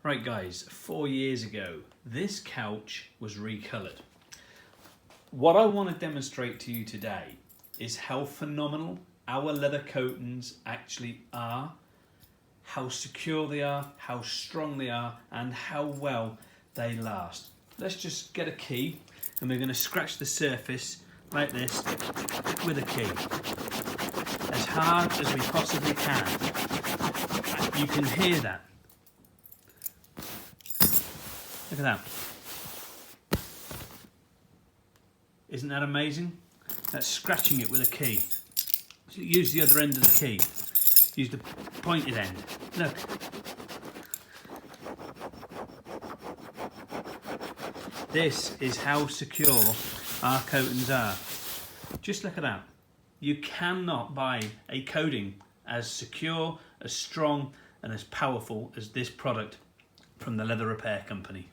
Right guys, 4 years ago, this couch was recoloured. What I want to demonstrate to you today is how phenomenal our leather coatings actually are, how secure they are, how strong they are, and how well they last. Let's just get a key and we're going to scratch the surface like this with a key, as hard as we possibly can. You can hear that. Look at that. Isn't that amazing? That's scratching it with a key. So use the other end of the key. Use the pointed end. Look. This is how secure our coatings are. Just look at that. You cannot buy a coating as secure, as strong, and as powerful as this product from the Leather Repair Company.